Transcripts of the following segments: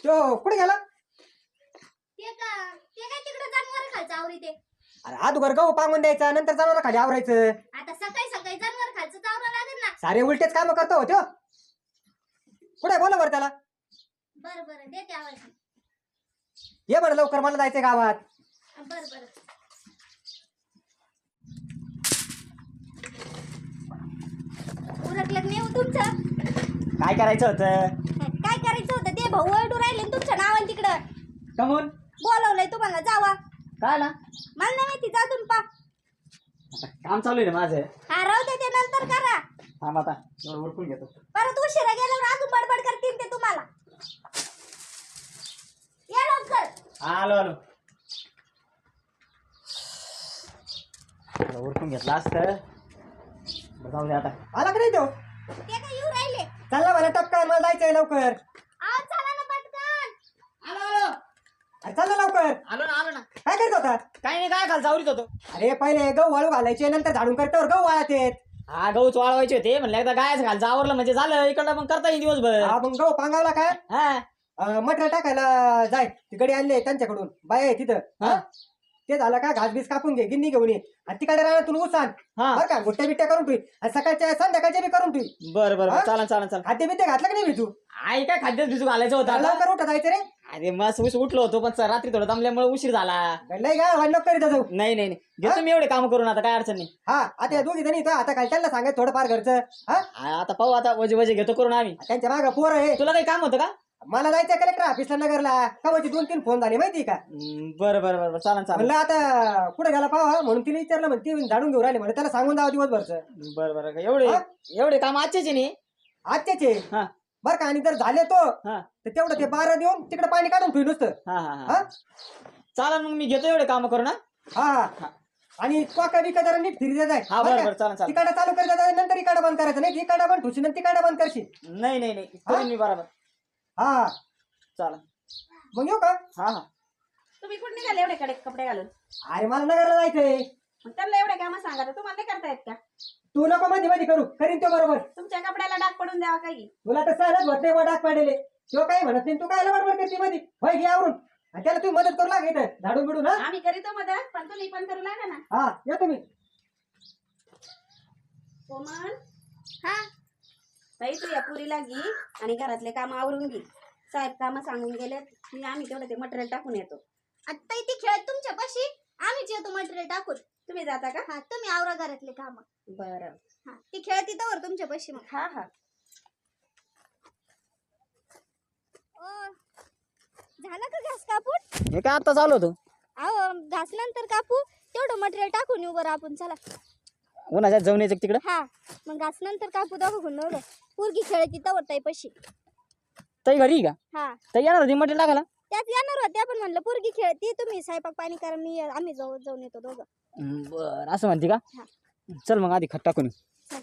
तो कुठे गेला? ते काय तिकडे जनावर खायचं आवरी ते. अरे अगोदर गहू पांगून द्यायचा, नंतर जनावर खाली आवरायचं. आता सकाळी सकाळी जनावर खायचं चावरा लागेल ना. सारे उलटेच काम करतो हो. कुठे बोला बरं त्याला. बरं देते आवाज. ये बरं लवकर, मला जायचंय गावात. बरं उरकलं नाही हो तुमचं. काय करायचं होतं? काय करायचं होतं ते भाऊ ओरडू राहिले ना तुमच्या नावाने तिकडं. कमून बोलवलंय तुम्हाला जावा. काय ना मला नाही माहिती, जा तुम्ही पा. काम चालू आहे ना माझं. हा राहू दे, ते नंतर करा. थांब आता उरकून घेतो. परत उशिरा गेल्यावर अजून बडबड करतील ते तुम्हाला. या लवकर. आलो उरकून घेतला असतं. जाऊ दे आता. आला का नाही तो? ते काय येऊ राहिले. चला मला टपकान, मला जायचंय लवकर. आवाज चला ना पटकन. अरे चल ना लवकर. आलो ना. काय करत होता? काही नाही, काय खाल चावरीत होतो. अरे पहिले गहू वाळू घालायचे, नंतर झाडून करतावर गहू वाळत येत. हा गहूच वाळवायचे होते, म्हणलं एकदा गायच घालचं आवरलं म्हणजे झालं. इकडं मग करता येईल दिवसभर. हा मग गहू पांगावला काय हा मटेरियल टाकायला जाय. तिकडे आणले त्यांच्याकडून बाय आहे तिथं. हा. ते झालं का घास बीस कापून घे, गिन्नी घेऊन ये आणि तिकडे राहण्यातून उसान. हा बरं का, गुट्ट्या बिट्ट्या करून ठेवी आणि सकाळच्या संध्याकाळच्या बी करून ठेवी. बरं हा? चालन. खाद्य बिद्य घातलं का नाही तू? आई काय खाद्य भिजू घालायचं होतं आता. लवकर उठा जायचं रे. अरे मस्त उठलो होतो, पण रात्री थोडं दमल्यामुळे उशीर झाला. लय काय वाढ नको करीत जाऊ. नाही घेतो मी एवढे काम करून, आता काय अडचण नाही. हा आता या दोघी जणी आता काय त्यांना सांगायचं थोडंफार घरचं. हा आता पाहू, आता वजे घेतो करून आम्ही. त्यांच्या मागं पोर आहे. तुला काही काम होतं का? मला जायचं कलेक्टर ऑफिसला नगरला. कवाची 2-3 फोन झाले माहिती का. बरं चालन. म्हणलं आता कुठे गेला पाहा, म्हणून तिला विचारलं, म्हणते झाडून घेऊन राहिले, म्हणजे त्याला सांगून द्यावं दिवसभरचं. बरं एवढे काम आजचेच नाही. आजच्याचे हा बरं का. आणि जर झाले तो हा तर तेवढं ते 12 देऊन तिकडे पाणी काढून ठेवू नुसतं. हा चालन, मग मी घेतो एवढे काम करून. हा आणि कोका बिका जरा नीट फिरी जाय. हा बरं चालन. तिकडे चालू करत जाय, नंतर इकडे बंद करायचं नाही. इकडे बंद ठुशी तिकडे बंद करशील. नाही करीन मी बरोबर. हा चालन मग येऊ का. हा तुम्ही कुठे निघाले एवढे कडे कपडे घालून? अरे मला नगरला जायचंय. मग त्यांना एवढे काम सांगा, तुम्हाला नाही करता येत का? तू नको मध्ये मध्ये करू, करीन तो बरोबर. तुमच्या कपड्याला डाग पडून द्यावा काही. तुला तर सहलच होत नाही डाक पाडेले. तो काही म्हणत नाही, तू काय बरोबर करते मध्ये होय घे आवरून. आणि त्याला तुम्ही मदत करू लाग इथं झाडून बिडून. हा आम्ही करीतो मदत, पण तुम्ही पण करू लागा ना. हा या तुम्ही. कोमल, हा बाई तू या पुरीला घे आणि घरातले काम आवरून घे. साहेब काम सांगून गेले, आम्ही तेवढं ते मटेरियल टाकून येतो. आता ती खेळत तुमच्या पाशी, आम्हीच येतो मटेरियल टाकून. तुम्ही जाता का? हा तुम्ही आवरा घरातले काम. बरं. हा ती खेळत इथं तुमच्या पाशी. मग हा झालं का घास कापून? हे काय आता चालू होतं. अहो घास नंतर कापू, तेवढं मटेरियल टाकून येऊ बरं आपण. चला. उन्हाच्यात जाऊन यायचं तिकडं. हा मग घास नंतर कापू दोघं एवढं. पोरगी खेळत इथं ताई पाशी. ताई घरी का? हा ताई येणार होती मटेरियल टाकायला. त्यात येणार होत्या, पण म्हणलं पोरगी खेळती, तुम्ही स्वयंपाक पाणी करा, आम्ही जाऊन येतो दोघं. बरं असं म्हणते का? हा. चल मग आधी खत टाकून येऊ.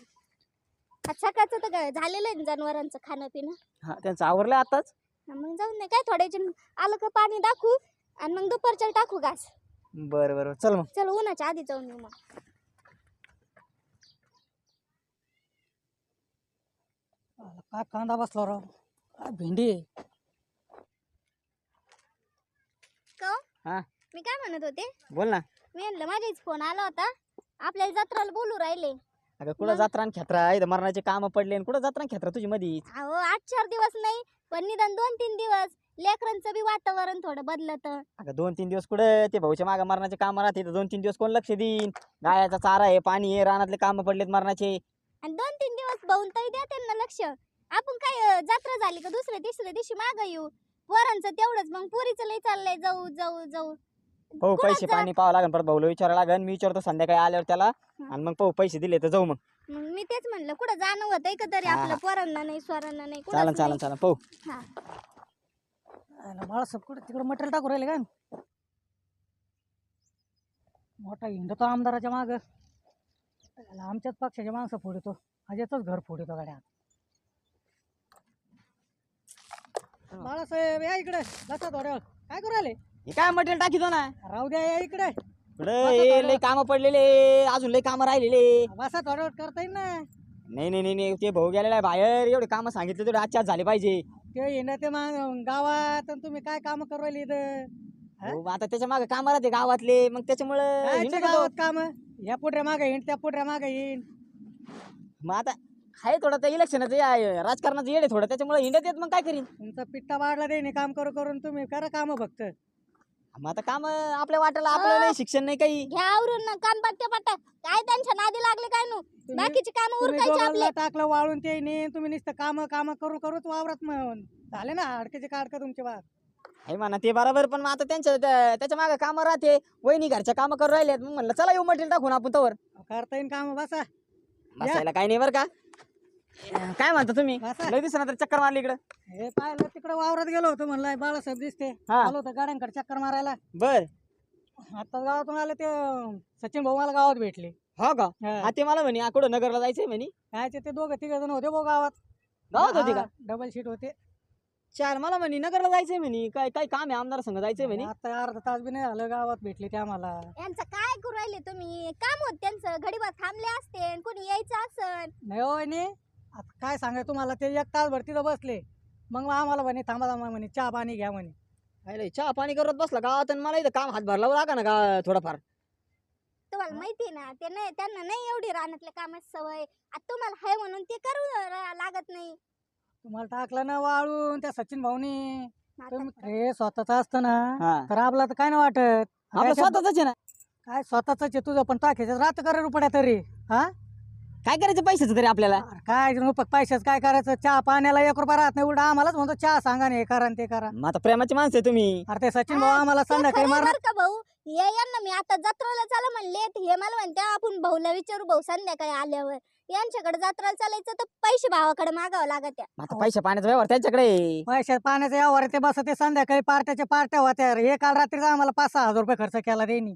आज सकाळचं तर झालेलं आहे ना जनावरांचं खाणं पिणं. हा त्यांचं आवरलं आताच. मग जाऊन नाही काय, थोड्याच्या आलं का पाणी दाखवू आणि मग दुपारच्या टाकू घास. बरं चल मग. चल उन्हाच्या आधी जाऊन येऊ. मग काय कांदा बसला राव, काय भेंडी आहे. हा मी काय म्हणत होते, बोल ना. मी म्हणलं माझ्याच फोन आला होता, आपल्याला जत्राला बोलू राहिले. अगं कुठं जत्रा आणि खेत्रा इथं मरणाचे काम पडले, कुठं जत्रा आणि खेत्रा तुझी मध्ये. अहो 8-4 दिवस नाही, पण निदान 2-3 दिवस. लेकरांचं बी वातावरण थोडं बदलत. अगं 2-3 दिवस कुठं ते भाऊच्या मागे मरणाचे काम राहते. 2-3 दिवस कोण लक्ष देईन. गायाचा चारा आहे, पाणी आहे, रानातले काम पडलेत मरणाचे. आणि 2-3 दिवस भाऊन तरी द्या त्यांना लक्ष. आपण काय जत्रा झाली का दुसऱ्या तिसऱ्या दिवशी मागं येऊ. पोरांचं तेवढंच, मग पोरीचं लय चाललंय जाऊ. भाऊ पैसे पाणी पाहावं लागेल, परत भाऊला विचारावं लागेल. मी विचारतो संध्याकाळी आल्यावर त्याला, आणि मग भाऊ पैसे दिले तर जाऊ. मग मी तेच म्हणलं, कुठं जाणं होतंय का तरी आपलं, पोरांना नाही स्वरांना नाही. चालन पाहू. हा बाळासाहेब कुठे तिकडे मटेरियल टाकू राहिले काय. मोठा हिंडतो आमदाराच्या माग. आमच्याच पक्षाच्या माणसं फोडतो, अजयच घर फोडतो गाड्या. बाळासाहेब या इकडे, बसा थोड्या. काय करू राहिले? हे काय मटेरियल टाकीतो ना. राहू द्या, या इकडे लय काम पडलेले, अजून लय काम राहिलेले. बसा थोड्या करता येईल ना. नाही ते भाऊ गेलेला आहे बाहेर. एवढे काम सांगितले तेवढे आजच्या आज झाले पाहिजे. ते हिंडा ते गावात आणि तुम्ही काय काम करू राहिले इथं हा? हो, आता त्याच्या मागे काम राहते गावातले मग त्याच्यामुळे कायचे गावात काम या पुढऱ्या मागे हिंड त्या पुढऱ्या मागे हिंड. मग आता आहे थोडं त्या इलेक्शनाचं राजकारणाचं येडे थोडं त्याच्यामुळे हिंडत येत मग काय करीन. तुमचा पिट्टा वाढला देणे काम करून तुम्ही करा काम फक्त. मग आता काम आपल्या वाट्याला आपल्याला नाही शिक्षण नाही काही. घ्या आवरून ना काम पट्ट्या काय त्यांच्या नादी लागले काय नु बाकीचे काम तुम्ही उरकायचे आपले. दोघांना टाकलं वाळून ते नाही तुम्ही नुसतं काम करूच वावरात झाले ना अडकेचे काढका तुमचे बाग. आहे म्हणा ते बरोबर पण मग आता त्याच्या मागे काम राहते वहिनी घरच्या काम करून राहिलेत मग म्हणलं चला येऊ मटेरियल टाकून आपण तवर करता येईन काम बसा. बसायला काही नाही बरं का. काय म्हणता तुम्ही बसा. लय दिसना तर चक्कर मारली इकडं. हे पाहिलं तिकडे वावरात गेलो होतो म्हणलं बाळासाहेब दिसते हा. आलो होतो गाड्यांकडे चक्कर मारायला. बर आता गावातून आले ते सचिन भाऊ मला गावात भेटले. हो का. हा. हा ते मला म्हणे कुठं नगरला जायचंय म्हणे. काय ते दोघं तिघ जण होते भाऊ गावात. गावात होते का. डबल शीट होते. चार मला म्हणे नगरला जायचंय म्हणे काय काय काम आहे आमदार संघ जायचंय म्हणे. आता अर्धा तास बी नाही झालं गावात भेटले ते आम्हाला. यांचं काय करू राहिले तुम्ही काम होत त्यांचं घडीभर थांबले असते कोणी यायचं असन. नाही हो वहिनी, आता काय सांगाय तुम्हाला ते एक तास भर तिथं बसले मग आम्हाला म्हणे थांबा म्हणे चहा पाणी घ्या म्हणे. अरे चहा पाणी करत बसला गावात आणि मला इथं काम हातभार लावू लागा ना का थोडंफार. तुम्हाला माहिती ना ते नाही त्यांना नाही एवढी रानातल्या कामाची सवय. आता तुम्हाला हाय म्हणून ते करू लागत नाही. तुम्हाला टाकलं ना वाळून त्या सचिन भाऊनी. आता हे स्वतःच असतं ना हा तर आपला तर काय नाही वाटत. आपलं स्वतःच आहे ना. काय स्वतःच आहे तुझं पण टाकायचं रात करे रुपड्या तरी हा. काय करायचं पैशाचं तरी आपल्याला. अरे काय रुपये पैशाच काय करायचं चहा पाण्याला 1 रुपया राहत नाही उलट आम्हालाच म्हणतो चहा सांगा ना हे करा आणि ते करा. मग आता प्रेमाची माणसं आहे तुम्ही. अरे ते सचिन भाऊ आम्हाला ते संध्याकाळी खरंय मारणार. बरं का भाऊ हे यांना मी आता जत्रेला चला म्हणले हे मला म्हणते आपण भाऊला विचारू भाऊ संध्याकाळी आल्यावर. यांच्याकडे जत्रेला चालायचं तर पैसे भावाकडे मागावं लागत. मग आता पैशा पाण्याचा व्यवहार त्यांच्याकडे आहे. पैशात पाण्याचा यावर ते बस ते संध्याकाळी पार्ट्या होत्या हे काल रात्रीचा आम्हाला 5-6 हजार रुपये खर्च केला त्यांनी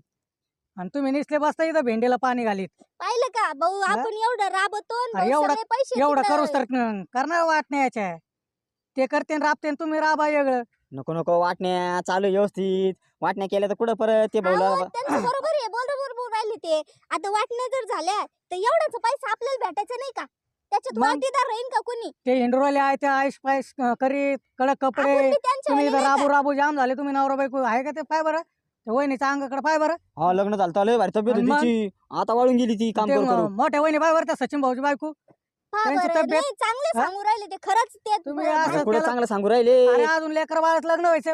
आणि तुम्ही निसले बसता इथं भेंडीला पाणी घालीत. पाहिलं का भाऊ हा? आपण एवढं राबतो आणि अरे भाऊ एवढं- सगळे पैसे एवढं तिकडं- करूच तर करणार वाट नाही याच्या. ते करते आणि राबते आणि तुम्ही राबा वेगळं. नको नको वाटण्या चालू आहे व्यवस्थित. वाटण्या केल्या तर कुठं परत ते अहो, भाऊला त्यांचं बरोबर आहे बरोबर राहिले ते. आता वाटण्या जर झाल्या तर एवढाच पैसा आपल्याला भेटायचा नाही का. त्याच्यात मग? वाटीदार राहील का कोणी. ते हिंडरोले आहे ते आईश पायस करीत कडक कपडे आपण बी त्यांच्या तुम्ही वाले इथं नाही का? राबू जाम झाले तुम्ही नवरा बायको आहे का ते पाय बरं ते वहिनीच्या अंगाकडे पाय बरं. हा लग्न झालं तर लय भारी तब्येत आणि होती मग? तिची. आता वाळून गेली ती काम ते करू करू. मोठ्या वहिनी पाय बरं त्या सचिन भाऊची बायको. पहा त्यांची बरं, तब्येत- नाही चांगले हा? सांगू राहिले ते खरंच ते तुम्ही बरं- असं कुठं त्याला- चांगलं सांगू राहिले. अरे अजून लेकर बाळाच लग्न व्हायचं